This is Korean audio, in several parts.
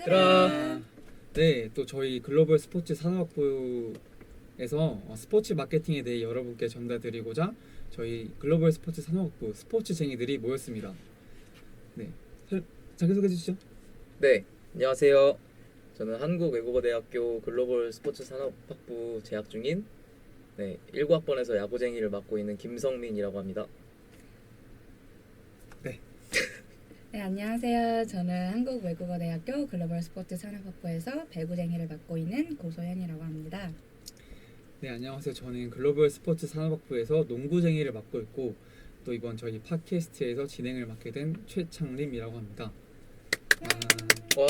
얘들아. 네, 또 저희 글로벌 스포츠 산업부에서 스포츠 마케팅에 대해 여러분께 전달드리고자 저희 글로벌 스포츠 산업부 스포츠쟁이들이 모였습니다. 네, 자기소개해 주시죠. 네, 안녕하세요. 저는 한국외국어대학교 글로벌 스포츠 산업학부 재학 중인 19학번에서 야구쟁이를 맡고 있는 김성민이라고 합니다. 네, 안녕하세요. 저는 한국외국어대학교 글로벌 스포츠 산업학부에서 배구쟁이를 맡고 있는 고소연이라고 합니다. 네, 안녕하세요. 저는 글로벌 스포츠 산업학부에서 농구쟁이를 맡고 있고 또 이번 저희 팟캐스트에서 진행을 맡게 된 최창림이라고 합니다. 와,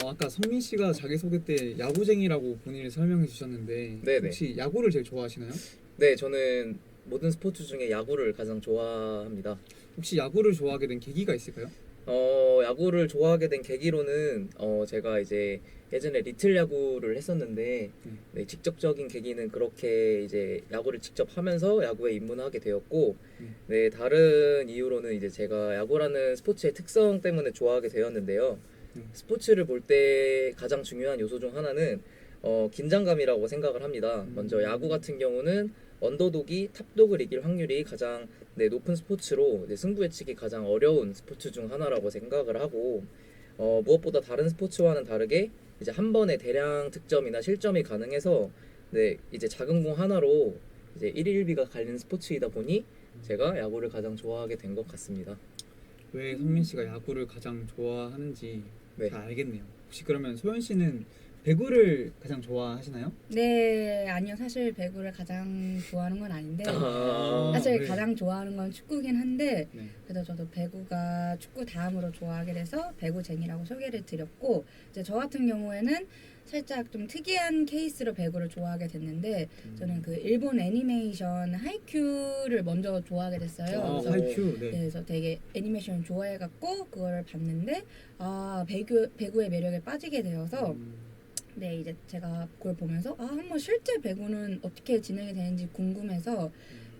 아까 성민 씨가 자기소개 때 야구쟁이라고 본인을 설명해 주셨는데 네네. 혹시 야구를 제일 좋아하시나요? 네, 저는 모든 스포츠 중에 야구를 가장 좋아합니다. 혹시 야구를 좋아하게 된 계기가 있을까요? 야구를 좋아하게 된 계기로는 제가 이제 예전에 리틀 야구를 했었는데 네, 직접적인 계기는 그렇게 이제 야구를 직접 하면서 야구에 입문하게 되었고 네, 다른 이유로는 이제 제가 야구라는 스포츠의 특성 때문에 좋아하게 되었는데요. 스포츠를 볼 때 가장 중요한 요소 중 하나는 긴장감이라고 생각을 합니다. 먼저 야구 같은 경우는 언더독이 탑독을 이길 확률이 가장 높은 스포츠로 승부 예측이 가장 어려운 스포츠 중 하나라고 생각을 하고 무엇보다 다른 스포츠와는 다르게 이제 한 번에 대량 득점이나 실점이 가능해서 이제 작은 공 하나로 이제 1위 1비가 갈리는 스포츠이다 보니 제가 야구를 가장 좋아하게 된 것 같습니다. 왜 성민 씨가 야구를 가장 좋아하는지 네. 잘 알겠네요. 혹시 그러면 소연 씨는 배구를 가장 좋아하시나요? 네, 아니요. 사실 배구를 가장 좋아하는 건 아닌데 아, 사실 네. 가장 좋아하는 건 축구긴 한데 네. 그래도 저도 배구가 축구 다음으로 좋아하게 돼서 배구쟁이라고 소개를 드렸고 이제 저 같은 경우에는 살짝 좀 특이한 케이스로 배구를 좋아하게 됐는데 저는 그 일본 애니메이션 하이큐를 먼저 좋아하게 됐어요. 그래서 하이큐. 네, 네. 그래서 되게 애니메이션을 좋아해갖고 그거를 봤는데 배구의 매력에 빠지게 되어서 네, 이제 제가 그걸 보면서 한번 실제 배구는 어떻게 진행이 되는지 궁금해서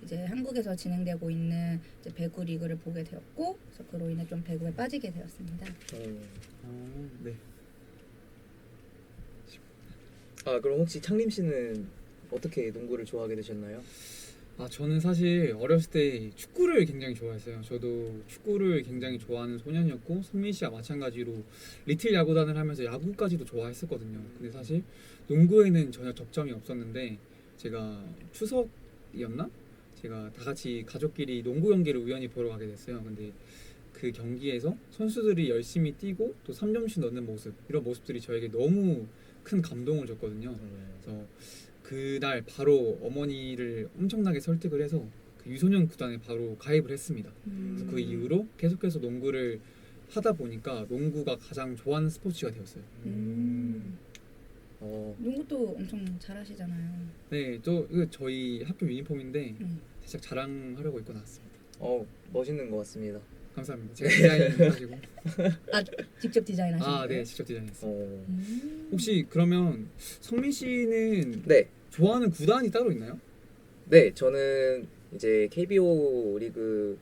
이제 한국에서 진행되고 있는 이제 배구 리그를 보게 되었고 그래서 그로 인해 좀 배구에 빠지게 되었습니다. 네. 그럼 혹시 창림 씨는 어떻게 농구를 좋아하게 되셨나요? 저는 사실 어렸을 때 축구를 굉장히 좋아했어요. 저도 축구를 굉장히 좋아하는 소년이었고 성민 씨와 마찬가지로 리틀 야구단을 하면서 야구까지도 좋아했었거든요. 근데 사실 농구에는 전혀 접점이 없었는데 제가 추석이었나? 제가 다 같이 가족끼리 농구 경기를 우연히 보러 가게 됐어요. 근데 그 경기에서 선수들이 열심히 뛰고 또 3점씩 넣는 모습, 이런 모습들이 저에게 너무 큰 감동을 줬거든요. 그래서 그날 바로 어머니를 엄청나게 설득을 해서 그 유소년 구단에 바로 가입을 했습니다. 그래서 그 이후로 계속해서 농구를 하다 보니까 농구가 가장 좋아하는 스포츠가 되었어요. 농구도 엄청 잘하시잖아요. 네, 또 이거 저희 학교 유니폼인데 살짝 자랑하려고 입고 나왔습니다. 멋있는 것 같습니다. 감사합니다. 제가 디자인해가지고. 직접 디자인하신 거예요? 네, 직접 디자인했어요. 혹시 혹시 그러면 성민 씨는 네. 좋아하는 구단이 따로 있나요? 네, 저는 이제 KBO 리그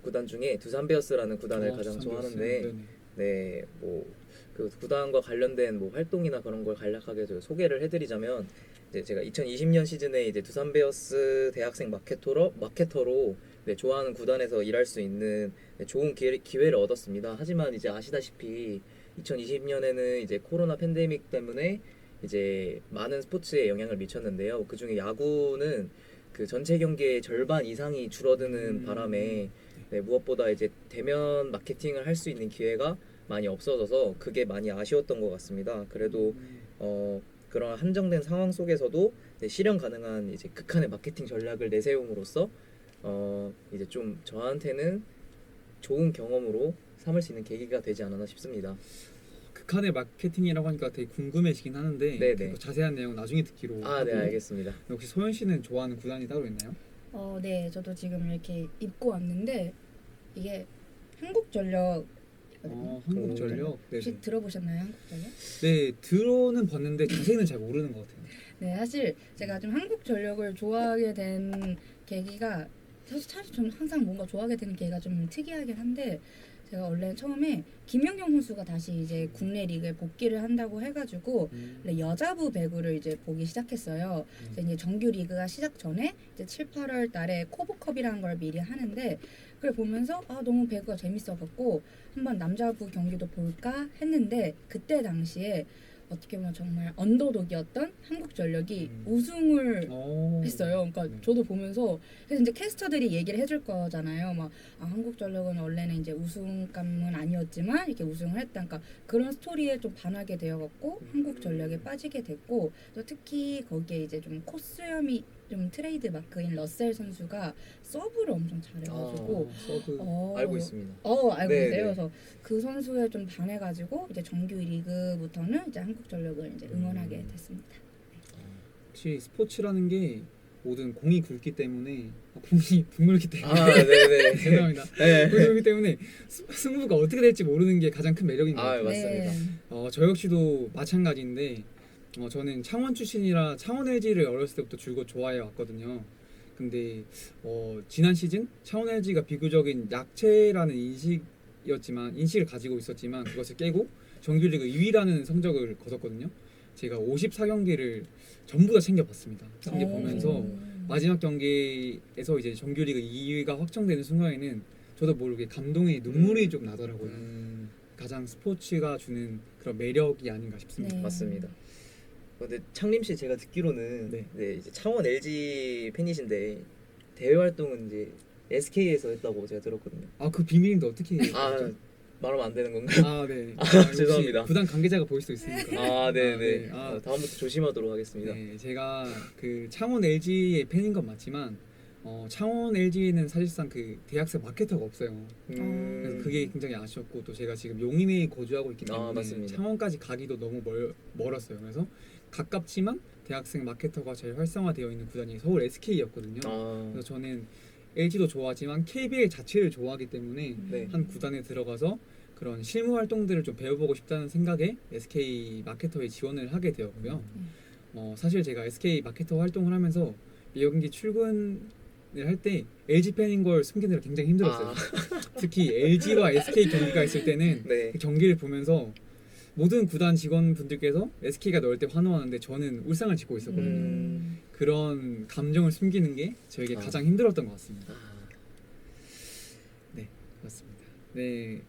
구단 중에 두산 베어스라는 구단을 가장 두산 좋아하는데 베어스. 네, 뭐 그 구단과 관련된 뭐 활동이나 그런 걸 간략하게 소개를 해드리자면 이제 제가 2020년 시즌에 이제 두산 베어스 대학생 마케터로 좋아하는 구단에서 일할 수 있는 좋은 기회를 얻었습니다. 하지만 이제 아시다시피 2020년에는 이제 코로나 팬데믹 때문에 이제 많은 스포츠에 영향을 미쳤는데요. 그 중에 야구는 그 전체 경기의 절반 이상이 줄어드는 바람에 무엇보다 이제 대면 마케팅을 할 수 있는 기회가 많이 없어져서 그게 많이 아쉬웠던 것 같습니다. 그래도 그런 한정된 상황 속에서도 실현 가능한 이제 극한의 마케팅 전략을 내세움으로써 이제 좀 저한테는 좋은 경험으로 삼을 수 있는 계기가 되지 않았나 싶습니다. 극한의 마케팅이라고 하니까 되게 궁금해지긴 하는데 네네. 그 자세한 내용 나중에 듣기로 네, 하고. 알겠습니다. 혹시 소연 씨는 좋아하는 구단이 따로 있나요? 네, 저도 지금 이렇게 입고 왔는데 이게 한국전력이거든요. 한국전력. 혹시 네네. 들어보셨나요, 한국전력? 네, 들어는 봤는데 자세히는 잘 모르는 것 같아요. 네, 사실 제가 좀 한국전력을 좋아하게 된 계기가 사실 저는 항상 뭔가 좋아하게 되는 계기가 좀 특이하긴 한데 제가 원래 처음에 김연경 선수가 다시 이제 국내 리그에 복귀를 한다고 해가지고 원래 여자부 배구를 이제 보기 시작했어요. 그래서 이제 정규 리그가 시작 전에 이제 7, 8월 달에 코보컵이라는 걸 미리 하는데 그걸 보면서 아 너무 배구가 재밌어갖고 한번 남자부 경기도 볼까 했는데 그때 당시에 어떻게 보면 정말 언더독이었던 한국전력이 우승을 했어요. 그러니까 네. 저도 보면서 그래서 이제 캐스터들이 얘기를 해줄 거잖아요. 막 아, 한국전력은 원래는 이제 우승감은 아니었지만 이렇게 우승을 했다. 그러니까 그런 스토리에 좀 반하게 되어갖고 한국전력에 빠지게 됐고 또 특히 거기에 이제 좀 코스염이 좀 트레이드 마크인 러셀 선수가 서브를 엄청 잘해가지고 서브 알고 있습니다. 알고 네, 계세요. 네. 그래서 그 선수에 좀 반해가지고 이제 정규 리그부터는 이제 한국전력을 이제 응원하게 됐습니다. 혹시 스포츠라는 게 모든 공이 굵기 때문에 공이 둥글기 때문에 네네. 죄송합니다. 네. 공이 굵기 때문에 승부가 어떻게 될지 모르는 게 가장 큰 매력인 것 같아요. 맞습니다. 저 역시도 마찬가지인데 저는 창원 출신이라 창원 LG를 어렸을 때부터 줄곧 좋아해 왔거든요. 근데 지난 시즌 창원 LG가 비교적인 약체라는 인식을 가지고 있었지만 그것을 깨고 정규리그 2위라는 성적을 거뒀거든요. 제가 54경기를 전부 다 챙겨봤습니다. 챙겨보면서 마지막 경기에서 이제 정규리그 2위가 확정되는 순간에는 저도 모르게 감동의 눈물이 좀 나더라고요. 가장 스포츠가 주는 그런 매력이 아닌가 싶습니다. 네. 맞습니다. 근데 창림 씨 제가 듣기로는 네. 이제 창원 LG 팬이신데 대외 활동은 이제 SK에서 했다고 제가 들었거든요. 그 비밀인데 어떻게 말하면 안 되는 건가요? 네. 죄송합니다. 구단 관계자가 볼 수도 있으니까. 네네. 네. 다음부터 조심하도록 하겠습니다. 네, 제가 그 창원 LG의 팬인 건 맞지만 창원 LG는 사실상 그 대학생 마케터가 없어요. 그래서 그게 굉장히 아쉬웠고 또 제가 지금 용인에 거주하고 있기 때문에 맞습니다. 창원까지 가기도 너무 멀었어요. 그래서 가깝지만 대학생 마케터가 제일 활성화되어 있는 구단이 서울 SK였거든요. 그래서 저는 LG도 좋아하지만 KBL 자체를 좋아하기 때문에 네. 한 구단에 들어가서 그런 실무 활동들을 좀 배워보고 싶다는 생각에 SK 마케터에 지원을 하게 되었고요. 사실 제가 SK 마케터 활동을 하면서 매경기 출근을 할 때 LG 팬인 걸 숨기느라 굉장히 힘들었어요. 특히 LG와 SK 경기가 있을 때는 네. 그 경기를 보면서 모든 구단 직원분들께서 SK가 넣을 때 환호하는데 저는 울상을 짓고 있었거든요. 그런 감정을 숨기는 게 저에게 가장 힘들었던 것 같습니다. 네, 맞습니다. 네,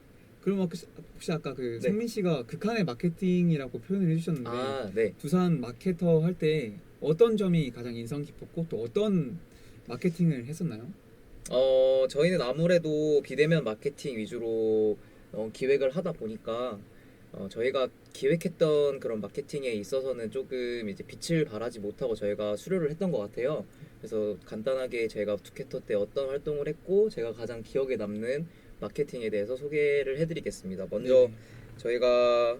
그럼 혹시 아까 그 네. 성민 씨가 극한의 마케팅이라고 표현을 해주셨는데 네. 두산 마케터 할 때 어떤 점이 가장 인상 깊었고 또 어떤 마케팅을 했었나요? 저희는 아무래도 비대면 마케팅 위주로 기획을 하다 보니까 저희가 기획했던 그런 마케팅에 있어서는 조금 이제 빛을 발하지 못하고 저희가 수료를 했던 것 같아요. 그래서 간단하게 저희가 투캐터 때 어떤 활동을 했고 제가 가장 기억에 남는 마케팅에 대해서 소개를 해드리겠습니다. 먼저 저희가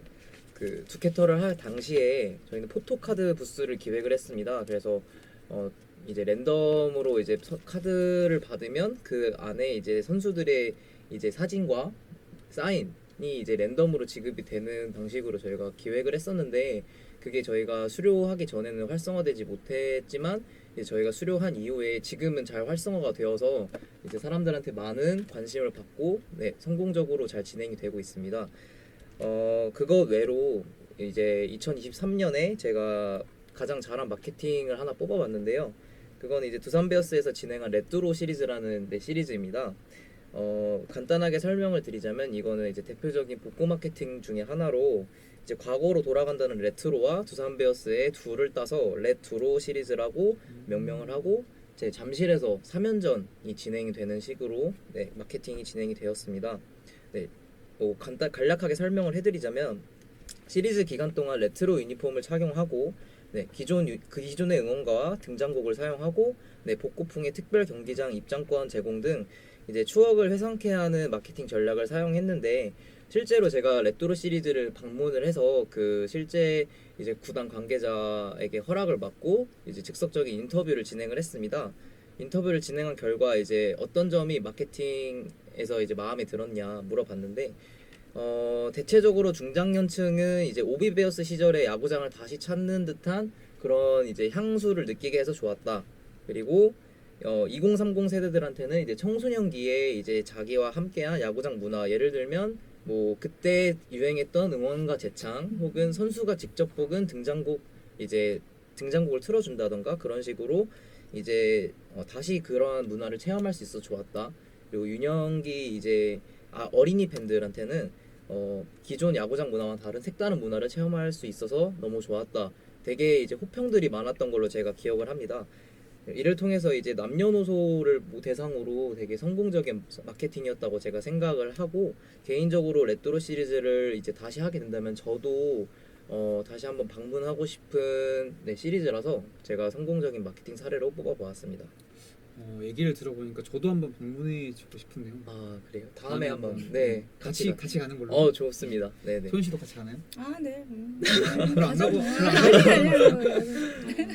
그 투캐터를 할 당시에 저희는 포토카드 부스를 기획을 했습니다. 그래서 이제 랜덤으로 이제 카드를 받으면 그 안에 이제 선수들의 이제 사진과 사인이 이제 랜덤으로 지급이 되는 방식으로 저희가 기획을 했었는데 그게 저희가 수료하기 전에는 활성화되지 못했지만 이제 저희가 수료한 이후에 지금은 잘 활성화가 되어서 이제 사람들한테 많은 관심을 받고 성공적으로 잘 진행이 되고 있습니다. 그거 외로 이제 2023년에 제가 가장 잘한 마케팅을 하나 뽑아봤는데요. 그건 이제 두산 베어스에서 진행한 레트로 시리즈라는 시리즈입니다. 간단하게 설명을 드리자면 이거는 이제 대표적인 복고 마케팅 중에 하나로 이제 과거로 돌아간다는 레트로와 두산 베어스의 둘을 따서 레트로 시리즈라고 명명을 하고 이제 잠실에서 3연전이 진행이 되는 식으로 마케팅이 진행이 되었습니다. 간략하게 설명을 해드리자면 시리즈 기간 동안 레트로 유니폼을 착용하고 기존의 응원가와 등장곡을 사용하고 복고풍의 특별 경기장 입장권 제공 등 이제 추억을 회상케 하는 마케팅 전략을 사용했는데 실제로 제가 레트로 시리즈를 방문을 해서 그 실제 이제 구단 관계자에게 허락을 받고 이제 즉석적인 인터뷰를 진행을 했습니다. 인터뷰를 진행한 결과 이제 어떤 점이 마케팅에서 이제 마음에 들었냐 물어봤는데 대체적으로 중장년층은 이제 오비베어스 시절의 야구장을 다시 찾는 듯한 그런 이제 향수를 느끼게 해서 좋았다. 그리고 2030 세대들한테는 이제 청소년기에 이제 자기와 함께한 야구장 문화, 예를 들면 뭐 그때 유행했던 응원가 재창 혹은 선수가 직접 뽑은 등장곡을 틀어준다던가 그런 식으로 이제 다시 그런 문화를 체험할 수 있어 좋았다. 그리고 유년기 이제 어린이 팬들한테는 기존 야구장 문화와 다른 색다른 문화를 체험할 수 있어서 너무 좋았다. 되게 이제 호평들이 많았던 걸로 제가 기억을 합니다. 이를 통해서 이제 남녀노소를 대상으로 되게 성공적인 마케팅이었다고 제가 생각을 하고, 개인적으로 레트로 시리즈를 이제 다시 하게 된다면 저도 다시 한번 방문하고 싶은 시리즈라서 제가 성공적인 마케팅 사례로 뽑아보았습니다. 얘기를 들어보니까 저도 한번 방문해 주고 싶은데요. 아 그래요? 다음에 한번 같이 가는 걸로. 좋습니다. 네네. 소연 씨도 같이 가나요? 아, 네. 그럼 안 가고 아니요.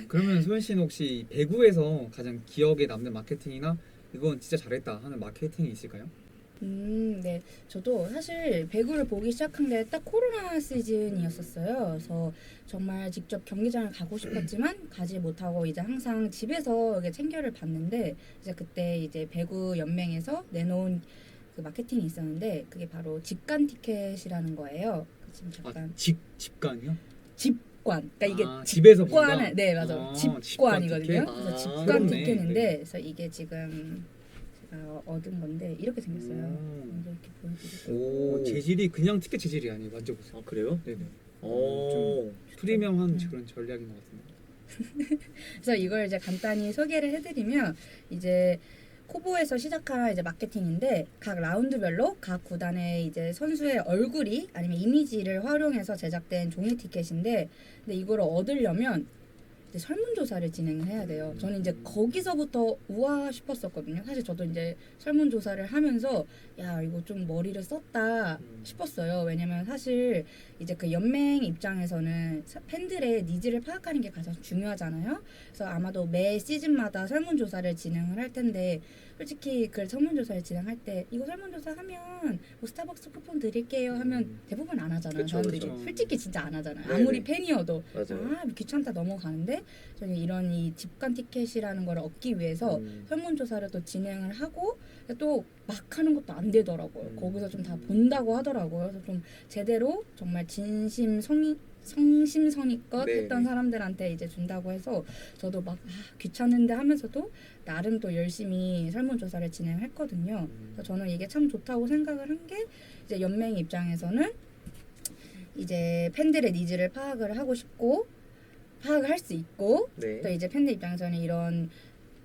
그러면 소연 씨는 혹시 배구에서 가장 기억에 남는 마케팅이나 이건 진짜 잘했다 하는 마케팅이 있을까요? 네. 저도 사실 배구를 보기 시작한 게 딱 코로나 시즌이었었어요. 그래서 정말 직접 경기장을 가고 싶었지만 가지 못하고 이제 항상 집에서 이렇게 챙겨를 봤는데, 이제 그때 이제 배구 연맹에서 내놓은 그 마케팅이 있었는데 그게 바로 직관 티켓이라는 거예요. 지금 잠깐 집관이요? 집관. 그러니까 이게 집에서 본다? 직관을 네 맞아. 집관이거든요. 티켓? 그래서 직관 그렇네. 티켓인데 네. 그래서 이게 지금 제가 얻은 건데 이렇게 생겼어요. 먼저 이렇게 보여드릴게요. 재질이 그냥 티켓 재질이 아니에요. 만져보세요. 아 그래요? 네네. 오. 프리미엄한 그런 전략인 것 같습니다. 그래서 이걸 이제 간단히 소개를 해드리면, 이제 코보에서 시작한 이제 마케팅인데 각 라운드별로 각 구단의 이제 선수의 얼굴이 아니면 이미지를 활용해서 제작된 종이 티켓인데, 근데 이걸 얻으려면 이제 설문조사를 진행을 해야 돼요. 저는 이제 거기서부터 우와 싶었었거든요. 사실 저도 이제 설문조사를 하면서 야 이거 좀 머리를 썼다 싶었어요. 왜냐면 사실 이제 그 연맹 입장에서는 팬들의 니즈를 파악하는 게 가장 중요하잖아요. 그래서 아마도 매 시즌마다 설문조사를 진행을 할 텐데, 솔직히 그 설문조사를 진행할 때 이거 설문조사하면 뭐 스타벅스 쿠폰 드릴게요 하면 대부분 안 하잖아요. 그쵸, 사람들이 그쵸. 솔직히 진짜 안 하잖아요. 네네. 아무리 팬이어도 맞아요. 귀찮다 넘어가는데, 저는 이런 이 집간 티켓이라는 걸 얻기 위해서 설문조사를 또 진행을 하고 또 막 하는 것도 안 되더라고요. 거기서 좀 다 본다고 하더라고요. 그래서 좀 제대로 정말 성심성의껏 네, 했던 네. 사람들한테 이제 준다고 해서 저도 막 귀찮은데 하면서도 나름 또 열심히 설문조사를 진행했거든요. 그래서 저는 이게 참 좋다고 생각을 한 게, 이제 연맹 입장에서는 이제 팬들의 니즈를 파악을 하고 싶고 파악을 할 수 있고, 네. 또 이제 팬들 입장에서는 이런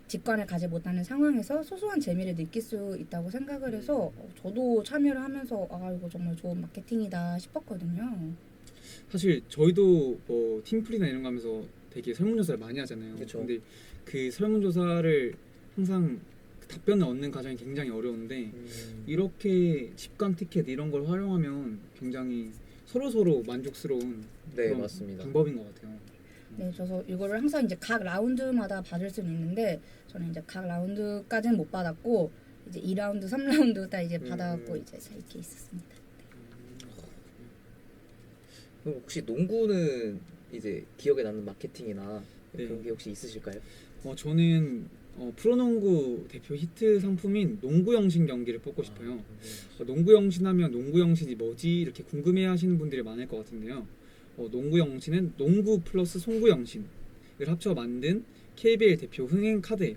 직관을 가지 못하는 상황에서 소소한 재미를 느낄 수 있다고 생각을 해서 저도 참여를 하면서 이거 정말 좋은 마케팅이다 싶었거든요. 사실 저희도 뭐 팀플이나 이런 거 하면서 되게 설문조사를 많이 하잖아요. 그쵸. 근데 그 설문조사를 항상 그 답변을 얻는 과정이 굉장히 어려운데, 이렇게 집간 티켓 이런 걸 활용하면 굉장히 서로 만족스러운 네 그런 맞습니다. 방법인 것 같아요. 네, 그래서 이거를 항상 이제 각 라운드마다 받을 수는 있는데, 저는 이제 각 라운드까지는 못 받았고 이제 2라운드, 3라운드 딱 이제 받아갖고 이제 이렇게 있었습니다. 그럼 혹시 농구는 이제 기억에 남는 마케팅이나 네. 그런 게 혹시 있으실까요? 저는 프로농구 대표 히트 상품인 농구 영신 경기를 뽑고 싶어요. 농구 영신하면 농구 영신이 뭐지 이렇게 궁금해하시는 분들이 많을 것 같은데요. 농구 영신은 농구 플러스 송구 영신을 합쳐 만든 KBL 대표 흥행 카드예요.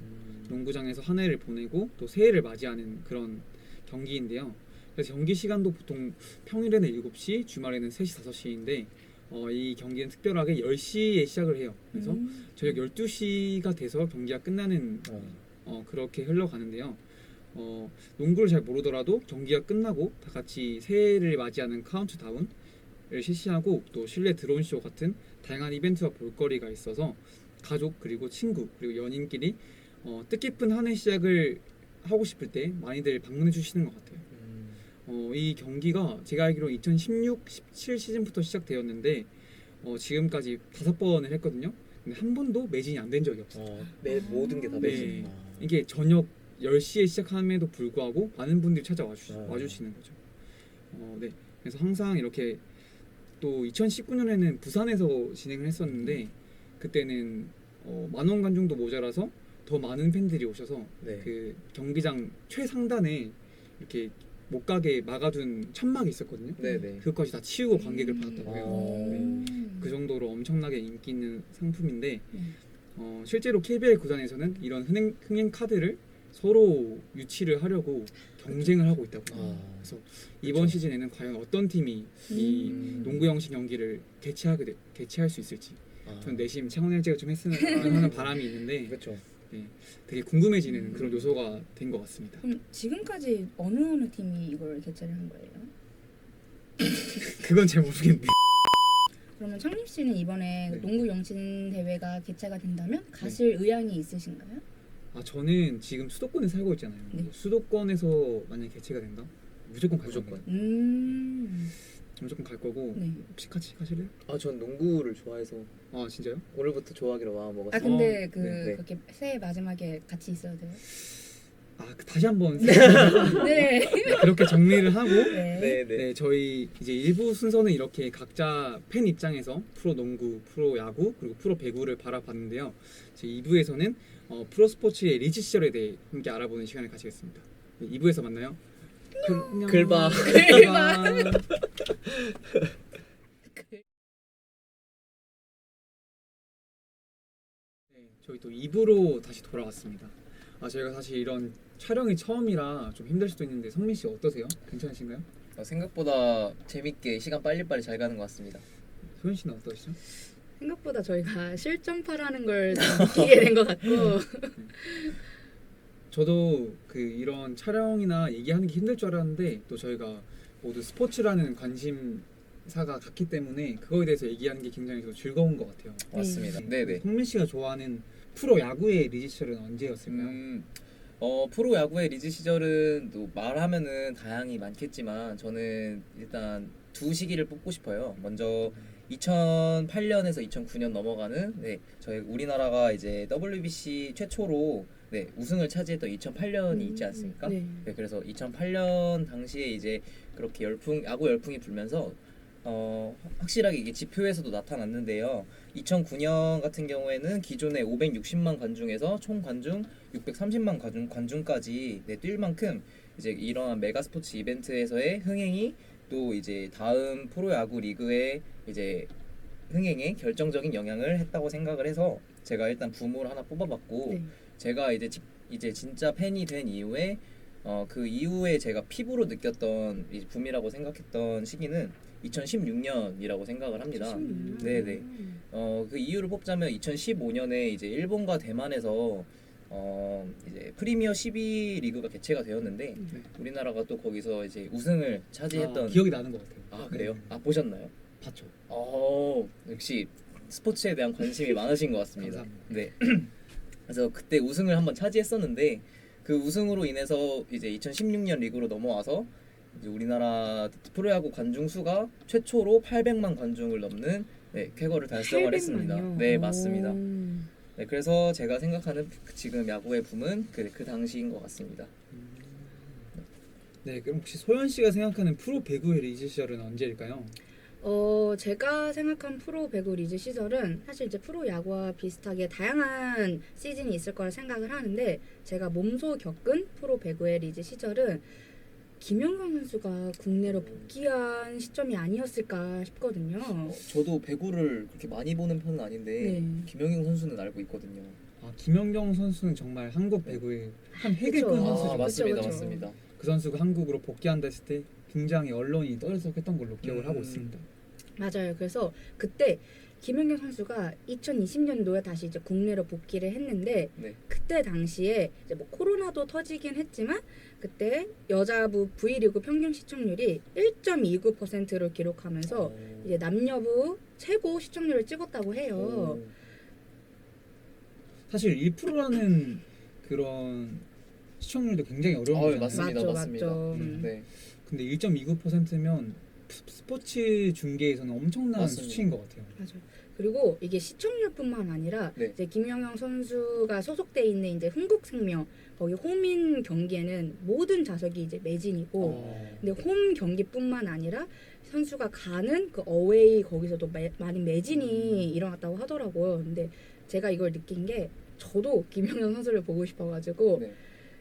농구장에서 한 해를 보내고 또 새해를 맞이하는 그런 경기인데요. 그래서 경기 시간도 보통 평일에는 7시, 주말에는 3시, 5시인데 이 경기는 특별하게 10시에 시작을 해요. 그래서 저녁 12시가 돼서 경기가 끝나는 그렇게 흘러가는데요. 농구를 잘 모르더라도 경기가 끝나고 다 같이 새해를 맞이하는 카운트다운을 실시하고 또 실내 드론쇼 같은 다양한 이벤트와 볼거리가 있어서 가족 그리고 친구 그리고 연인끼리 뜻깊은 한 해 시작을 하고 싶을 때 많이들 방문해 주시는 것 같아요. 이 경기가 제가 알기로 2016, 17 시즌부터 시작되었는데 지금까지 5번을 했거든요. 근데 한 번도 매진이 안 된 적이 없어요. 모든 게 다 네. 매진. 이게 저녁 10시에 시작함에도 불구하고 많은 분들이 와주시는 거죠. 네. 그래서 항상 이렇게 또 2019년에는 부산에서 진행을 했었는데 그때는 10,000관 정도 모자라서 더 많은 팬들이 오셔서 네. 그 경기장 최상단에 이렇게 못 가게 막아둔 천막이 있었거든요. 네네. 그것까지 다 치우고 관객을 받았다고 해요. 어. 그 정도로 엄청나게 인기 있는 상품인데 음. 실제로 KBL 구단에서는 이런 흥행 카드를 서로 유치를 하려고 경쟁을 하고 있다고 해요. 아. 그래서 이번 시즌에는 과연 어떤 팀이 이 농구 형식 경기를 개최할 수 있을지 전 내심 창원 LG가 좀 했으면 하는 바람이 있는데 그렇죠. 되게 궁금해지는 그런 요소가 된 것 같습니다. 그럼 지금까지 어느 팀이 이걸 개최를 한 거예요? 그건 잘 모르겠는데. 그러면 창립 씨는 이번에 네. 농구 영신 대회가 개최가 된다면 가실 의향이 있으신가요? 저는 지금 수도권에 살고 있잖아요. 네. 수도권에서 만약 개최가 된다? 무조건 갈 무조건. 겁니다. 무조건 갈 거고 네. 혹시 같이 가실래요? 전 농구를 좋아해서 진짜요? 오늘부터 좋아하기로 마음 먹었어요. 아 근데 네. 그렇게 새해 마지막에 같이 있어야 돼요? 다시 한번 네. 그렇게 정리를 하고 네. 네네. 저희 이제 1부 순서는 이렇게 각자 팬 입장에서 프로 농구, 프로 야구, 그리고 프로 배구를 바라봤는데요. 제 2부에서는 프로 스포츠의 리즈 시절에 대해 함께 알아보는 시간을 가지겠습니다. 2부에서 만나요. 안녕. 글바. 저희 또 2부로 다시 돌아왔습니다. 저희가 사실 이런 촬영이 처음이라 좀 힘들 수도 있는데 성민 씨 어떠세요? 괜찮으신가요? 생각보다 재밌게 시간 빨리빨리 잘 가는 것 같습니다. 소연 씨는 어떠시죠? 생각보다 저희가 실전파라는 걸 느끼게 된 것 같고 저도 이런 촬영이나 얘기하는 게 힘들 줄 알았는데 또 저희가 모두 스포츠라는 관심사가 같기 때문에 그거에 대해서 얘기하는 게 굉장히 더 즐거운 것 같아요. 맞습니다. 네네. 성민 씨가 좋아하는 프로 야구의 리즈 시절은 언제였을까요? 프로 야구의 리즈 시절은 또 말하면은 다양히 많겠지만 저는 일단 두 시기를 뽑고 싶어요. 먼저 2008년에서 2009년 넘어가는 저희 우리나라가 이제 WBC 최초로 우승을 차지했던 2008년이 있지 않습니까? 네. 그래서 2008년 당시에 이제 그렇게 야구 열풍이 불면서 확실하게 이게 지표에서도 나타났는데요. 2009년 같은 경우에는 기존의 560만 관중에서 총 관중 630만 관중까지 뛸 만큼 이제 이러한 메가 스포츠 이벤트에서의 흥행이 또 이제 다음 프로야구 리그의 이제 흥행에 결정적인 영향을 했다고 생각을 해서 제가 일단 붐을 하나 뽑아봤고 네. 제가 이제 진짜 팬이 된 이후에 그 이후에 제가 피부로 느꼈던 이 붐이라고 생각했던 시기는 2016년이라고 생각을 합니다. 16년? 네네. 그 이유를 뽑자면 2015년에 이제 일본과 대만에서 이제 프리미어 12 리그가 개최가 되었는데 우리나라가 또 거기서 이제 우승을 차지했던 기억이 나는 것 같아요. 그래요? 보셨나요? 봤죠. 역시 스포츠에 대한 관심이 많으신 것 같습니다. 감사합니다. 네. 그래서 그때 우승을 한번 차지했었는데 그 우승으로 인해서 이제 2016년 리그로 넘어와서 이제 우리나라 프로야구 관중 수가 최초로 800만 관중을 넘는 쾌거를 달성을 했습니다. 800만 이요? 네, 맞습니다. 그래서 제가 생각하는 지금 야구의 붐은 그 당시인 것 같습니다. 네, 그럼 혹시 소연 씨가 생각하는 프로 배구의 리즈 시절은 언제일까요? 제가 생각한 프로 배구 리즈 시절은 사실 이제 프로 야구와 비슷하게 다양한 시즌이 있을 거라 생각을 하는데 제가 몸소 겪은 프로 배구의 리즈 시절은 김연경 선수가 국내로 복귀한 시점이 아니었을까 싶거든요. 저도 배구를 그렇게 많이 보는 편은 아닌데 네. 김연경 선수는 알고 있거든요. 김연경 선수는 정말 한국 배구의 한 획을 끈 그쵸. 선수죠. 맞습니다, 그쵸. 맞습니다. 그 선수가 한국으로 복귀한다 했을 때 굉장히 언론이 떠들썩했던 걸로 기억을 하고 있습니다. 맞아요. 그래서 그때 김연경 선수가 2020년도에 다시 이제 국내로 복귀를 했는데 네. 그때 당시에 이제 뭐 코로나도 터지긴 했지만 그때 여자부 V리그 평균 시청률이 1.29%를 기록하면서 이제 남녀부 최고 시청률을 찍었다고 해요. 사실 1%라는 그런 시청률도 굉장히 어려운 거잖아요. 맞습니다, 맞죠, 맞습니다. 맞죠. 네. 근데 1.29%면 스포츠 중계에서는 엄청난 맞습니다. 수치인 것 같아요. 맞아요. 그리고 이게 시청률뿐만 아니라 네. 이제 김연경 선수가 소속돼 있는 이제 흥국생명 거기 홈인 경기에는 모든 좌석이 이제 매진이고 근데 홈 경기뿐만 아니라 선수가 가는 그 어웨이 거기서도 많은 매진이 일어났다고 하더라고요. 근데 제가 이걸 느낀 게 저도 김영현 선수를 보고 싶어가지고 네.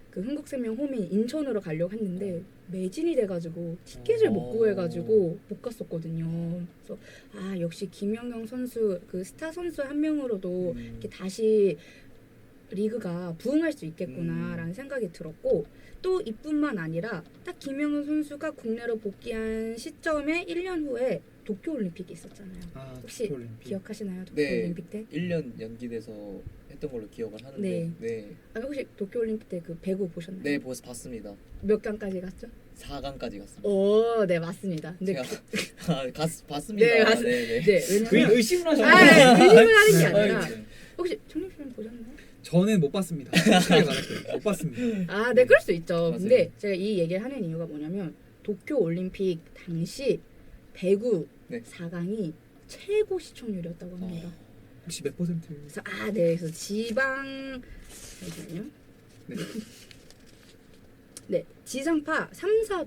그 흥국생명 홈인 인천으로 가려고 했는데 매진이 돼가지고 티켓을 못 구해가지고 못 갔었거든요. 그래서 아 역시 김영현 선수 그 스타 선수 한 명으로도 이렇게 다시 리그가 부흥할 수 있겠구나라는 생각이 들었고 또 이뿐만 아니라 딱 김영현 선수가 국내로 복귀한 시점에 1년 후에 도쿄올림픽이 있었잖아요. 아, 혹시 도쿄올림픽. 기억하시나요? 네. 도쿄올림픽 때? 1년 연기돼서 했던 걸로 기억을 하는데 네. 아, 혹시 도쿄올림픽 때 그 배구 보셨나요? 네, 봤습니다. 몇 강까지 갔죠? 4강까지 갔습니다. 오, 네 맞습니다. 근데 제가 봤습니다. 네, 네, 네. 네, 왜냐면 의심을 하셨나요? 아, 의심을 하는 게 아니라 네. 혹시 청림 씨는 보셨나요? 저는 못 봤습니다. 솔직하게 말할게요. 못 봤습니다. 아, 네, 그럴 수 있죠. 맞아요. 근데 제가 이 얘기를 하는 이유가 뭐냐면 도쿄 올림픽 당시 배구 네. 4강이 최고 시청률이었다고 합니다. 혹시 몇 퍼센트? 그래서 아, 네, 그래서 지방 잠시만요. 네. 네, 지상파 3사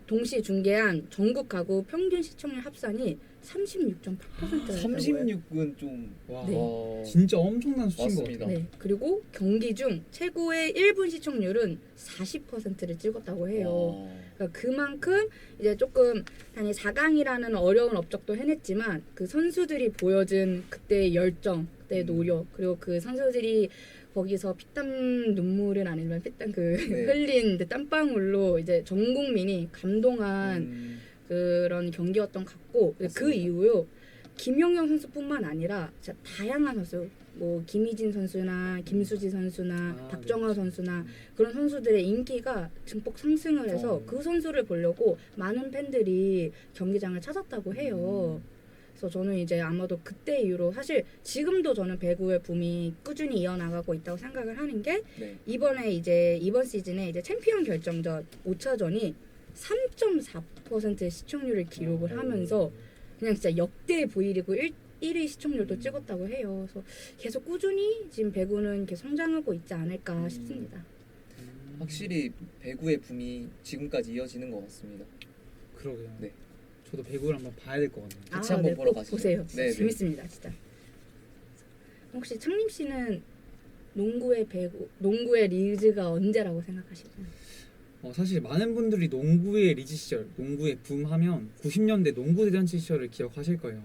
동시 중계한 전국 가구 평균 시청률 합산이 36.8%였다고요. 36은 좀 와, 네. 진짜 엄청난 수치인 것 맞습니다. 같아요. 네, 그리고 경기 중 최고의 1분 시청률은 40%를 찍었다고 해요. 그러니까 그만큼 이제 조금 단위 4강이라는 어려운 업적도 해냈지만 그 선수들이 보여준 그때의 열정, 그때의 노력, 그리고 그 선수들이 거기서 피땀 눈물은 아니지만 피땀 그 네. 흘린 그 땀방울로 이제 전 국민이 감동한 그런 경기였던 것 같고 그 맞습니다. 이후요 김영현 선수뿐만 아니라 진짜 다양한 선수 뭐 김희진 선수나 김수지 선수나 아, 박정아 네. 선수나 그런 선수들의 인기가 증폭 상승을 해서 그 선수를 보려고 많은 팬들이 경기장을 찾았다고 해요. 그래서 저는 이제 아마도 그때 이후로 사실 지금도 저는 배구의 붐이 꾸준히 이어나가고 있다고 생각을 하는 게 네. 이번에 이제 이번 시즌에 이제 챔피언 결정전 5차전이 3.4% 시청률을 기록을 하면서 그냥 진짜 역대 V리그 1위 시청률도 찍었다고 해요. 그래서 계속 꾸준히 지금 배구는 계속 성장하고 있지 않을까 싶습니다. 확실히 배구의 붐이 지금까지 이어지는 것 같습니다. 그러게요. 네. 저도 배구를 한번 봐야 될 것 같네요. 같이 한번 보러 꼭 가시죠. 보세요. 네, 재밌습니다, 진짜. 혹시 창림 씨는 농구의 리즈가 언제라고 생각하시나요? 사실 많은 분들이 농구의 리즈 시절, 농구의 붐 하면 90년대 농구 대잔치 시절을 기억하실 거예요.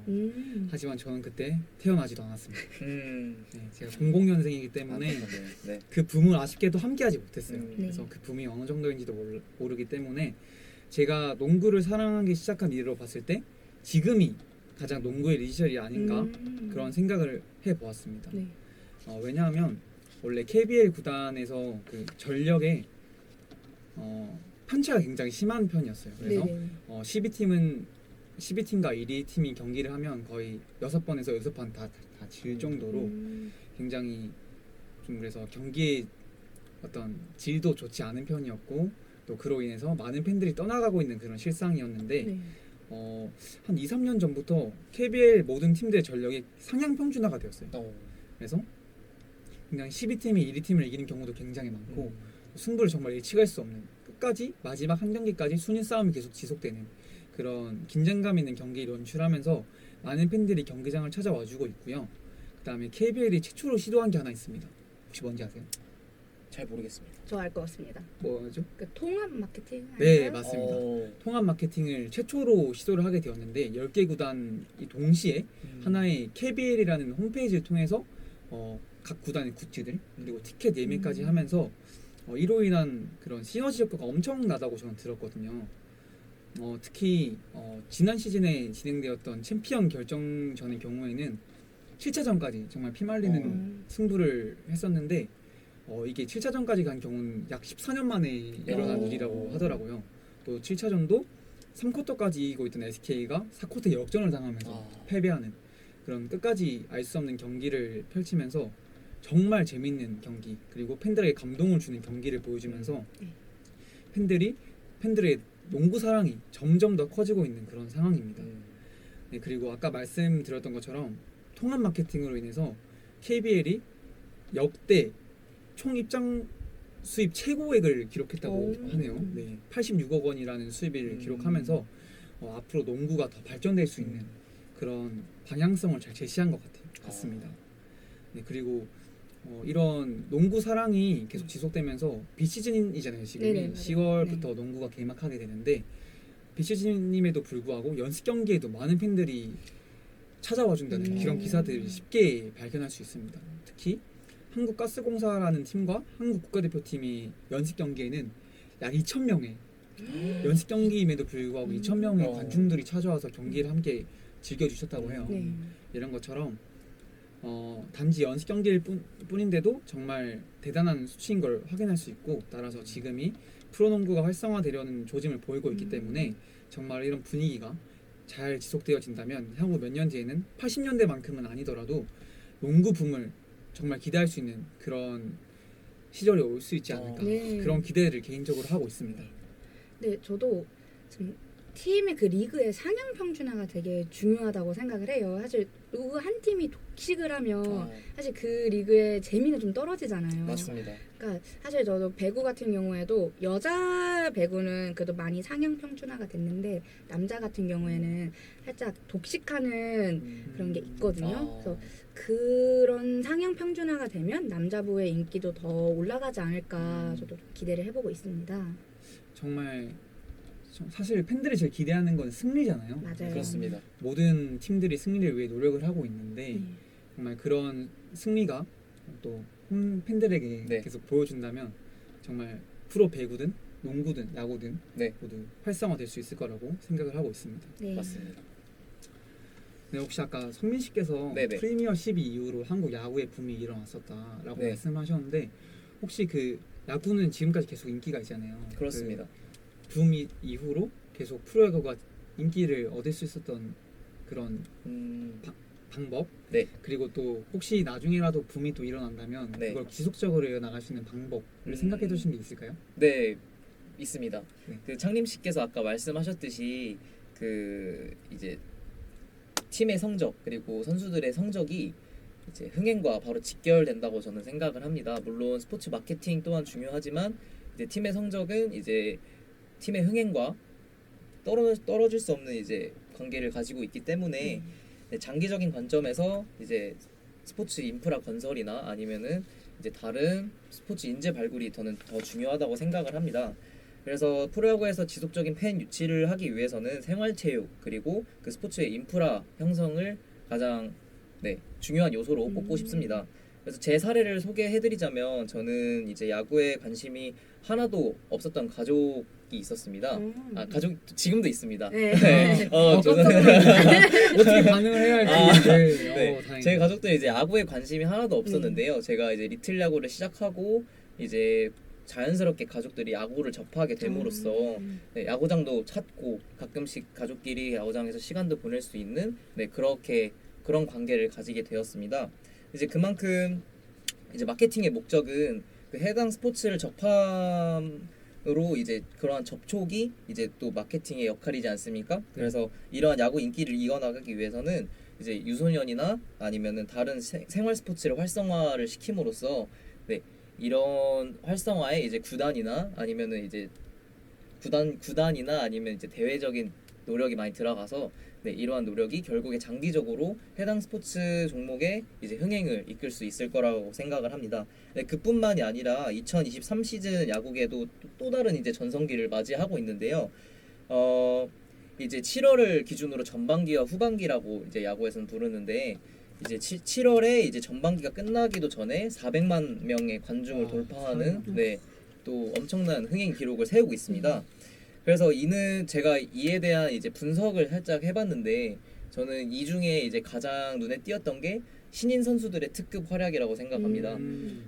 하지만 저는 그때 태어나지도 않았습니다. 네, 제가 00년생이기 때문에 네. 그 붐을 아쉽게도 함께하지 못했어요. 네. 그래서 그 붐이 어느 정도인지도 모르기 때문에 제가 농구를 사랑하기 시작한 이유로 봤을 때 지금이 가장 농구의 리즈 시절이 아닌가 그런 생각을 해보았습니다. 네. 왜냐하면 원래 KBL 구단에서 그 전력에 편차가 굉장히 심한 편이었어요. 그래서 12팀과 1위 팀이 경기를 하면 거의 6번에서 6판 다 질 정도로 굉장히 좀 그래서 경기의 어떤 질도 좋지 않은 편이었고 또 그로 인해서 많은 팬들이 떠나가고 있는 그런 실상이었는데 네. 한 2, 3년 전부터 KBL 모든 팀들의 전력이 상향 평준화가 되었어요. 그래서 굉장히 12팀이 1위팀을 이기는 경우도 굉장히 많고 승부를 정말 예측할 수 없는 끝까지 마지막 한 경기까지 순위 싸움이 계속 지속되는 그런 긴장감 있는 경기를 연출하면서 많은 팬들이 경기장을 찾아와주고 있고요. 그 다음에 KBL이 최초로 시도한 게 하나 있습니다. 혹시 뭔지 아세요? 잘 모르겠습니다. 저 알 것 같습니다. 뭐죠? 그 통합 마케팅 네, 아닌가요? 맞습니다. 통합 마케팅을 최초로 시도를 하게 되었는데 10개 구단이 동시에 하나의 KBL이라는 홈페이지를 통해서 각 구단의 굿즈들 그리고 티켓 예매까지 하면서 이로 인한 그런 시너지 효과가 엄청나다고 저는 들었거든요. 특히 지난 시즌에 진행되었던 챔피언 결정전의 경우에는 7차전까지 정말 피말리는 승부를 했었는데 이게 7차전까지 간 경우는 약 14년 만에 일어난 일이라고 하더라고요. 또 7차전도 3쿼터까지 이기고 있던 SK가 4쿼터 역전을 당하면서 패배하는 그런 끝까지 알 수 없는 경기를 펼치면서 정말 재밌는 경기 그리고 팬들에게 감동을 주는 경기를 보여주면서 팬들의 농구 사랑이 점점 더 커지고 있는 그런 상황입니다. 네, 그리고 아까 말씀드렸던 것처럼 통합 마케팅으로 인해서 KBL이 역대 총 입장 수입 최고액을 기록했다고 하네요. 네, 86억 원이라는 수입을 기록하면서 앞으로 농구가 더 발전될 수 있는 그런 방향성을 잘 제시한 것 같습니다. 네, 그리고 이런 농구 사랑이 계속 지속되면서 비시즌이잖아요. 지금이 네네, 맞아요. 10월부터 농구가 개막하게 되는데 비시즌임에도 불구하고 연습 경기에도 많은 팬들이 찾아와 준다는 그런 기사들을 쉽게 발견할 수 있습니다. 특히 한국가스공사라는 팀과 한국 국가대표팀이 연습 경기에는 약 2,000명의 연습 경기임에도 불구하고 2,000명의 관중들이 찾아와서 경기를 함께 즐겨주셨다고 해요. 네. 이런 것처럼 단지 연습 경기일 뿐인데도 정말 대단한 수치인 걸 확인할 수 있고, 따라서 지금이 프로농구가 활성화되려는 조짐을 보이고 있기 때문에 정말 이런 분위기가 잘 지속되어진다면 향후 몇 년 뒤에는 80년대만큼은 아니더라도 농구 붐을 정말 기대할 수 있는 그런 시절이 올 수 있지 않을까, 네. 그런 기대를 개인적으로 하고 있습니다. 네, 저도 좀 팀의 그 리그의 상향 평준화가 되게 중요하다고 생각을 해요. 사실 누구 한 팀이 독식을 하면 사실 그 리그의 재미는 좀 떨어지잖아요. 맞습니다. 그러니까 사실 저도 배구 같은 경우에도 여자 배구는 그래도 많이 상향 평준화가 됐는데 남자 같은 경우에는 살짝 독식하는 그런 게 있거든요. 그래서 그런 상향 평준화가 되면 남자부의 인기도 더 올라가지 않을까 저도 기대를 해보고 있습니다. 정말 사실 팬들이 제일 기대하는 건 승리잖아요. 맞아요. 그렇습니다. 모든 팀들이 승리를 위해 노력을 하고 있는데 네. 정말 그런 승리가 또 팬들에게 네. 계속 보여준다면 정말 프로 배구든 농구든 야구든 네. 모두 활성화될 수 있을 거라고 생각을 하고 있습니다. 네. 맞습니다. 네, 혹시 아까 선민 씨께서 네네. 프리미어 12 이후로 한국 야구의 붐이 일어났었다라고 네. 말씀하셨는데, 혹시 그 야구는 지금까지 계속 인기가 있잖아요. 그렇습니다. 그 붐 이후로 계속 프로야구가 인기를 얻을 수 있었던 그런 방법, 네. 그리고 또 혹시 나중에라도 붐이 또 일어난다면 네. 그걸 지속적으로 이어나갈 수 있는 방법을 생각해 두신 게 있을까요? 네, 있습니다. 네. 그 창림 씨께서 아까 말씀하셨듯이 그 이제 팀의 성적 그리고 선수들의 성적이 이제 흥행과 바로 직결된다고 저는 생각을 합니다. 물론 스포츠 마케팅 또한 중요하지만 이제 팀의 성적은 이제 팀의 흥행과 떨어질 수 없는 이제 관계를 가지고 있기 때문에 장기적인 관점에서 이제 스포츠 인프라 건설이나 아니면은 이제 다른 스포츠 인재 발굴이 저는 더 중요하다고 생각을 합니다. 그래서 프로야구에서 지속적인 팬 유치를 하기 위해서는 생활체육 그리고 그 스포츠의 인프라 형성을 가장 중요한 요소로 꼽고 싶습니다. 그래서 제 사례를 소개해드리자면 저는 이제 야구에 관심이 하나도 없었던 가족이 있었습니다. 가족 지금도 있습니다. 네. 저는 어떻게 반응을 해야 할지. 네. 다행이다. 제 가족들은 이제 야구에 관심이 하나도 없었는데요. 제가 이제 리틀 야구를 시작하고 이제 자연스럽게 가족들이 야구를 접하게 됨으로써 야구장도 찾고 가끔씩 가족끼리 야구장에서 시간도 보낼 수 있는 그런 관계를 가지게 되었습니다. 이제 그만큼 이제 마케팅의 목적은 그 해당 스포츠를 접함으로 이제 그러한 접촉이 이제 또 마케팅의 역할이지 않습니까? 그래서 이러한 야구 인기를 이어나가기 위해서는 이제 유소년이나 아니면은 다른 생활 스포츠를 활성화를 시킴으로써 이런 활성화에 이제 구단이나 아니면은 이제 구단이나 아니면 이제 대외적인 노력이 많이 들어가서 이러한 노력이 결국에 장기적으로 해당 스포츠 종목의 이제 흥행을 이끌 수 있을 거라고 생각을 합니다. 그뿐만이 아니라 2023 시즌 야구계도 또 다른 이제 전성기를 맞이하고 있는데요. 이제 7월을 기준으로 전반기와 후반기라고 이제 야구에서는 부르는데 이제 7월에 이제 전반기가 끝나기도 전에 400만 명의 관중을 돌파하는 또 엄청난 흥행 기록을 세우고 있습니다. 그래서 제가 이에 대한 이제 분석을 살짝 해봤는데 저는 이 중에 이제 가장 눈에 띄었던 게 신인 선수들의 특급 활약이라고 생각합니다.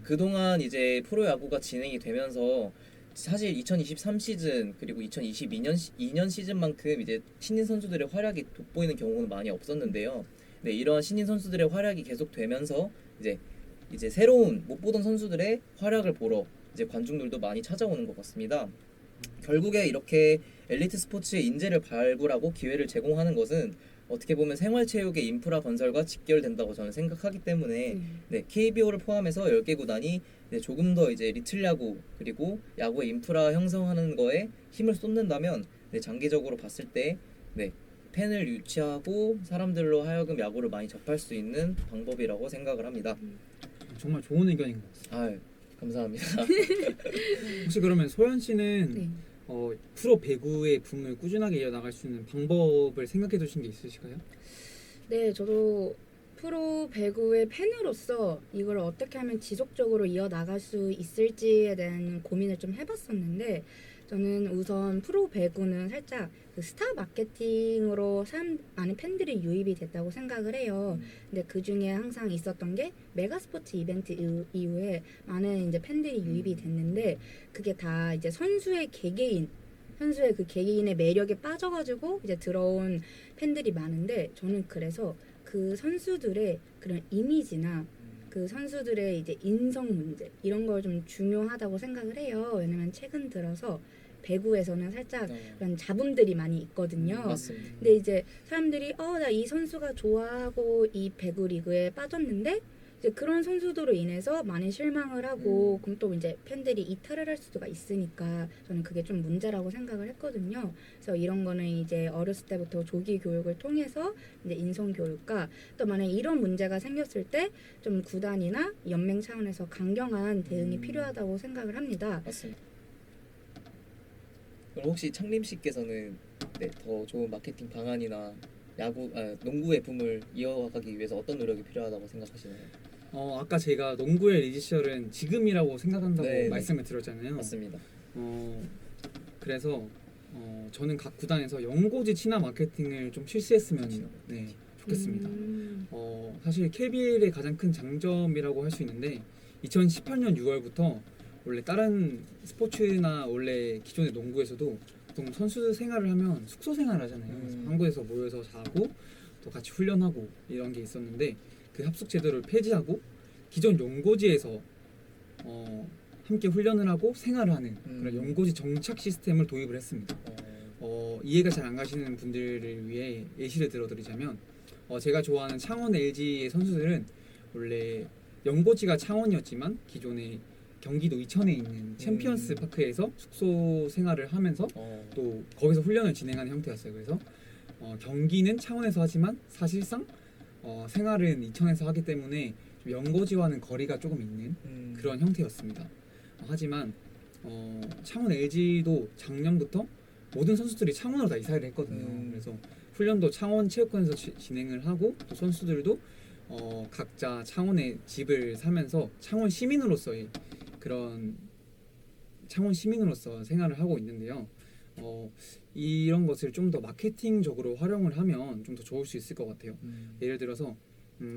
그동안 이제 프로야구가 진행이 되면서 사실 2023 시즌 그리고 2022년 시즌만큼 이제 신인 선수들의 활약이 돋보이는 경우는 많이 없었는데요. 이러한 신인 선수들의 활약이 계속되면서 이제 새로운 못 보던 선수들의 활약을 보러 이제 관중들도 많이 찾아오는 것 같습니다. 결국에 이렇게 엘리트 스포츠의 인재를 발굴하고 기회를 제공하는 것은 어떻게 보면 생활체육의 인프라 건설과 직결된다고 저는 생각하기 때문에 KBO를 포함해서 10개 구단이 조금 더 이제 리틀 야구 그리고 야구의 인프라 형성하는 거에 힘을 쏟는다면 장기적으로 봤을 때 팬을 유치하고 사람들로 하여금 야구를 많이 접할 수 있는 방법이라고 생각을 합니다. 정말 좋은 의견인 것 같습니다. 아, 감사합니다. 혹시 그러면 소연 씨는 네. 프로 배구의 붐을 꾸준하게 이어나갈 수 있는 방법을 생각해 두신 게 있으실까요? 네, 저도 프로 배구의 팬으로서 이걸 어떻게 하면 지속적으로 이어나갈 수 있을지에 대한 고민을 좀 해봤었는데 저는 우선 프로 배구는 살짝 그 스타 마케팅으로 많은 팬들이 유입이 됐다고 생각을 해요. 근데 그 중에 항상 있었던 게 메가 스포츠 이벤트 이후에 많은 이제 팬들이 유입이 됐는데 그게 다 이제 선수의 그 개개인의 매력에 빠져가지고 이제 들어온 팬들이 많은데 저는 그래서 그 선수들의 그런 이미지나 그 선수들의 이제 인성 문제 이런 걸 좀 중요하다고 생각을 해요. 왜냐면 최근 들어서 배구에서는 살짝 그런 잡음들이 많이 있거든요. 맞습니다. 근데 이제 사람들이 나 이 선수가 좋아하고 이 배구 리그에 빠졌는데 이제 그런 선수들로 인해서 많이 실망을 하고 그럼 또 이제 팬들이 이탈을 할 수가 있으니까 저는 그게 좀 문제라고 생각을 했거든요. 그래서 이런 거는 이제 어렸을 때부터 조기 교육을 통해서 이제 인성 교육과 또 만약 이런 문제가 생겼을 때 좀 구단이나 연맹 차원에서 강경한 대응이 필요하다고 생각을 합니다. 맞습니다. 그럼 혹시 창림 씨께서는 더 좋은 마케팅 방안이나 농구의 붐을 이어가기 위해서 어떤 노력이 필요하다고 생각하시나요? 아까 제가 농구의 리즈 시절은 지금이라고 생각한다고 네, 말씀을 드렸잖아요. 맞습니다. 그래서 저는 각 구단에서 연고지 친화 마케팅을 좀 실시했으면 좋겠습니다. 사실 KBL의 가장 큰 장점이라고 할 수 있는데 2018년 6월부터 원래 다른 스포츠나 원래 기존의 농구에서도 보통 선수 생활을 하면 숙소 생활을 하잖아요. 그래서 한 곳에서 모여서 자고 또 같이 훈련하고 이런 게 있었는데 그 합숙 제도를 폐지하고 기존 연고지에서 함께 훈련을 하고 생활을 하는 그런 연고지 정착 시스템을 도입을 했습니다. 이해가 잘 안 가시는 분들을 위해 예시를 들어드리자면 제가 좋아하는 창원 LG의 선수들은 원래 연고지가 창원이었지만 기존에 경기도 이천에 있는 챔피언스 파크에서 숙소 생활을 하면서 또 거기서 훈련을 진행하는 형태였어요. 그래서 경기는 창원에서 하지만 사실상 생활은 이천에서 하기 때문에 좀 연고지와는 거리가 조금 있는 그런 형태였습니다. 하지만 창원 LG도 작년부터 모든 선수들이 창원으로 다 이사를 했거든요. 그래서 훈련도 창원 체육관에서 진행을 하고 또 선수들도 각자 창원에 집을 사면서 창원 시민으로서의 그런 창원 시민으로서 생활을 하고 있는데요. 이런 것을 좀 더 마케팅적으로 활용을 하면 좀 더 좋을 수 있을 것 같아요. 예를 들어서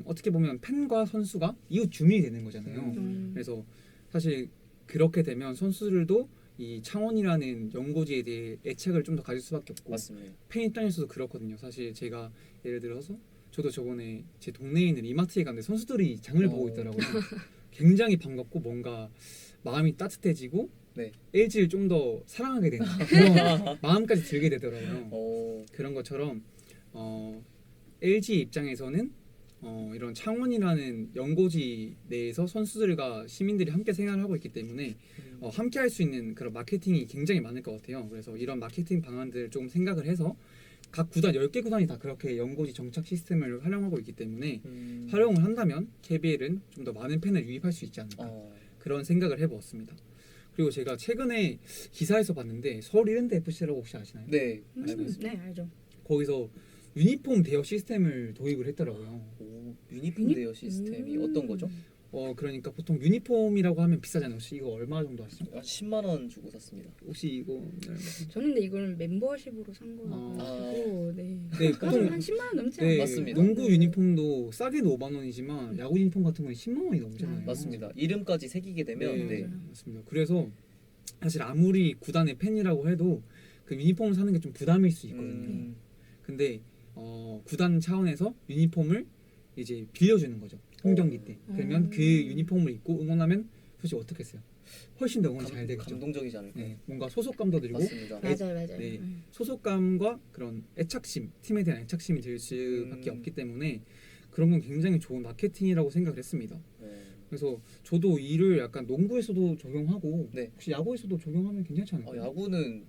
어떻게 보면 팬과 선수가 이웃 주민이 되는 거잖아요. 그래서 사실 그렇게 되면 선수들도 이 창원이라는 연고지에 대해 애착을 좀 더 가질 수밖에 없고 맞습니다. 팬 입장에서도 그렇거든요. 사실 제가 예를 들어서 저도 저번에 제 동네에 있는 이마트에 갔는데 선수들이 장을 보고 있더라고요. 굉장히 반갑고 뭔가 마음이 따뜻해지고 LG를 좀 더 사랑하게 되는 그런 마음까지 들게 되더라고요. 그런 것처럼 LG 입장에서는 이런 창원이라는 연고지 내에서 선수들과 시민들이 함께 생활을 하고 있기 때문에 함께 할 수 있는 그런 마케팅이 굉장히 많을 것 같아요. 그래서 이런 마케팅 방안들을 좀 생각을 해서 각 구단 10개 구단이 다 그렇게 연고지 정착 시스템을 활용하고 있기 때문에 활용을 한다면 KBL은 좀 더 많은 팬을 유입할 수 있지 않을까 그런 생각을 해보았습니다. 그리고 제가 최근에 기사에서 봤는데 서울 이랜드 FC라고 혹시 아시나요? 네, 알고 있습니다. 네, 알죠. 거기서 유니폼 대여 시스템을 도입을 했더라고요. 유니폼 대여 시스템이 어떤 거죠? 그러니까 보통 유니폼이라고 하면 비싸잖아요. 혹시 이거 얼마 정도 하시죠? 10만 원 주고 샀습니다. 혹시 이거 저는 근데 이거는 멤버십으로 산 거라서 네, 보통 한 10만 원 넘지 네, 않나요? 맞습니다. 농구 유니폼도 싸게는 5만 원이지만 야구 유니폼 같은 건 10만 원이 넘잖아요. 맞습니다. 이름까지 새기게 되면 맞습니다. 그래서 사실 아무리 구단의 팬이라고 해도 그 유니폼을 사는 게 좀 부담일 수 있거든요. 근데 구단 차원에서 유니폼을 이제 빌려주는 거죠. 홈경기 때. 그러면 그 유니폼을 입고 응원하면 솔직히 어떻겠어요? 훨씬 더 응원이 잘 되겠죠. 감동적이지 않을까요? 네, 뭔가 소속감도 들고 맞습니다. 맞아요. 네, 소속감과 그런 애착심, 팀에 대한 애착심이 들 수밖에 없기 때문에 그런 건 굉장히 좋은 마케팅이라고 생각을 했습니다. 그래서 저도 이를 약간 농구에서도 적용하고 혹시 야구에서도 적용하면 괜찮지 않을까요? 야구는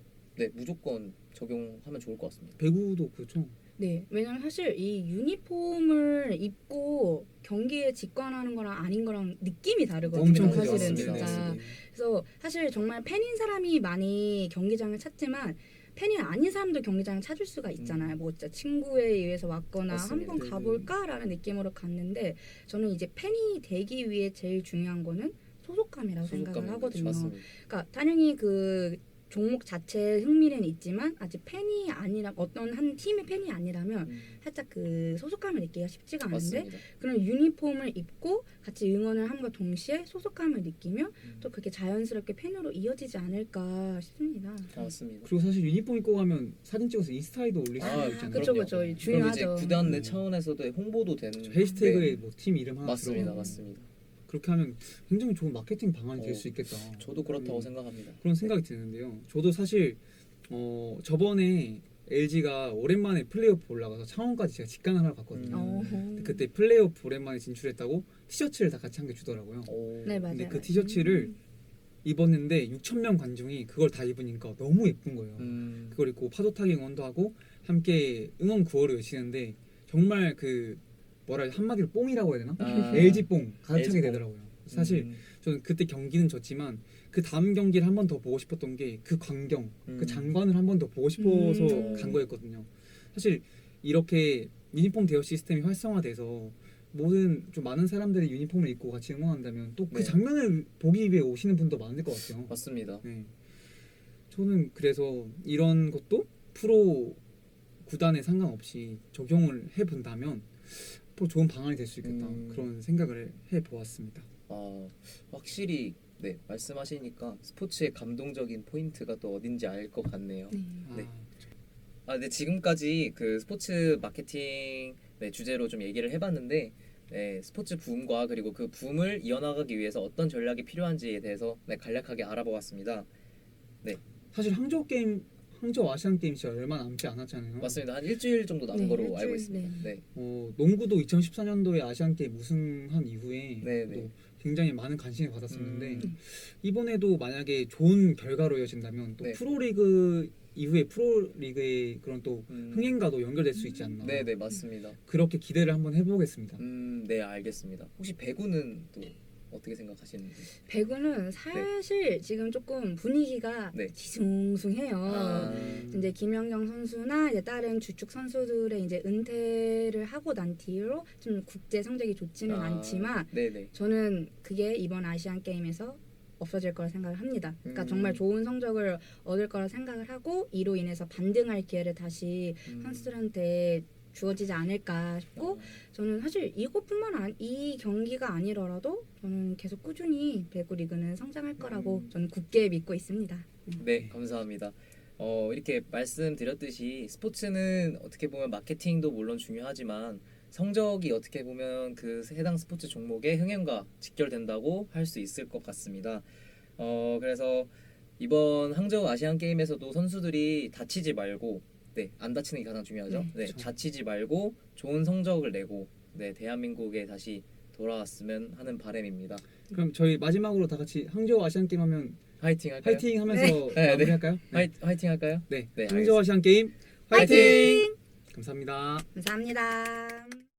무조건 적용하면 좋을 것 같습니다. 배구도 그렇죠. 네, 왜냐면 사실 이 유니폼을 입고 경기에 직관하는 거랑 아닌 거랑 느낌이 다르거든요. 엄청 사실은 맞습니다. 진짜. 그래서 사실 정말 팬인 사람이 많이 경기장을 찾지만 팬이 아닌 사람도 경기장을 찾을 수가 있잖아요. 뭐 진짜 친구에 의해서 왔거나 맞습니다. 한번 가볼까라는 느낌으로 갔는데 저는 이제 팬이 되기 위해 제일 중요한 거는 소속감이라고 생각을 하거든요. 맞습니다. 그러니까 당연히 그 종목 자체에 흥미는 있지만 아직 팬이 아니라 어떤 한 팀의 팬이 아니라면 살짝 그 소속감을 느끼기가 쉽지가 않은데 맞습니다. 그런 유니폼을 입고 같이 응원을 함과 동시에 소속감을 느끼면 또 그게 자연스럽게 팬으로 이어지지 않을까 싶습니다. 맞습니다. 그리고 사실 유니폼 입고 가면 사진 찍어서 인스타에도 올릴 수 아, 있잖아요. 그쵸, 그럼요. 그쵸. 그럼 중요하죠. 이제 구단 내 음. 차원에서도 홍보도 되는 해시태그에 네. 뭐 팀 이름 하나 맞습니다, 들어가고 맞습니다. 그렇게 하면 굉장히 좋은 마케팅 방안이 될 어, 수 있겠다. 저도 그렇다고 음. 생각합니다. 그런 생각이 드는데요. 저도 사실 저번에 LG가 오랜만에 플레이오프 올라가서 창원까지 제가 직관을 하러 갔거든요. 근데 그때 플레이오프 오랜만에 진출했다고 티셔츠를 다 같이 한 개 주더라고요. 오, 네, 맞아요. 근데 그 티셔츠를 입었는데 6,000명 관중이 그걸 다 입으니까 너무 예쁜 거예요. 그걸 입고 파도 타기 응원도 하고 함께 응원 구호를 외치는데 정말 그 뭐라 해야 한마디로 뽕이라고 해야 되나? 아, LG 뽕 가득 차게 LG 뽕. 되더라고요. 사실 저는 그때 경기는 졌지만 그 다음 경기를 한 번 더 보고 싶었던 게 그 광경, 그 장관을 한 번 더 보고 싶어서 간 거였거든요. 사실 이렇게 유니폼 대여 시스템이 활성화돼서 모든 좀 많은 사람들이 유니폼을 입고 같이 응원한다면 또 그 네. 장면을 보기 위해 오시는 분도 많을 것 같아요. 맞습니다. 네. 저는 그래서 이런 것도 프로 구단에 상관없이 적용을 해본다면 또 좋은 방안이 될 수 있겠다 그런 생각을 해보았습니다. 확실히 네 말씀하시니까 스포츠의 감동적인 포인트가 또 어딘지 알 것 같네요. 네. 네 지금까지 그 스포츠 마케팅 주제로 좀 얘기를 해봤는데 네, 스포츠 붐과 그리고 그 붐을 이어나가기 위해서 어떤 전략이 필요한지에 대해서 간략하게 알아보았습니다. 사실 항저우 아시안 게임 진짜 얼마 남지 않았잖아요. 맞습니다. 한 일주일 정도 남은 네, 거로 일주일, 알고 있습니다. 네. 네. 농구도 2014년도에 아시안 게임 우승한 이후에 네, 또 네. 굉장히 많은 관심을 받았었는데 음. 이번에도 만약에 좋은 결과로 이어진다면 또 네. 프로리그 이후에 프로리그의 그런 또 음. 흥행과도 연결될 수 있지 않나. 네, 맞습니다. 그렇게 기대를 한번 해보겠습니다. 네, 알겠습니다. 혹시 배구는 또 어떻게 생각하시는지? 배구는 사실 지금 조금 분위기가 네. 뒤숭숭해요. 아. 이제 김연경 선수나 이제 다른 주축 선수들의 이제 은퇴를 하고 난 뒤로 좀 국제 성적이 좋지는 않지만 네네. 저는 그게 이번 아시안 게임에서 없어질 거라 생각을 합니다. 그러니까 정말 좋은 성적을 얻을 거라 생각을 하고 이로 인해서 반등할 기회를 다시 선수들한테 주어지지 않을까 싶고 저는 사실 이 경기가 아니더라도 저는 계속 꾸준히 배구 리그는 성장할 거라고 저는 굳게 믿고 있습니다. 네, 감사합니다. 이렇게 말씀드렸듯이 스포츠는 어떻게 보면 마케팅도 물론 중요하지만 성적이 어떻게 보면 그 해당 스포츠 종목의 흥행과 직결된다고 할 수 있을 것 같습니다. 그래서 이번 항저우 아시안 게임에서도 선수들이 다치지 말고 안 다치는 게 가장 중요하죠. 그렇죠. 다치지 말고 좋은 성적을 내고 대한민국에 다시 돌아왔으면 하는 바람입니다. 그럼 저희 마지막으로 다 같이 항저우 아시안 게임 하면 화이팅 할까요? 화이팅 하면서 네. 마무리할까요? 화이팅 할까요? 네. 네, 항저우 아시안 게임 화이팅! 감사합니다. 감사합니다.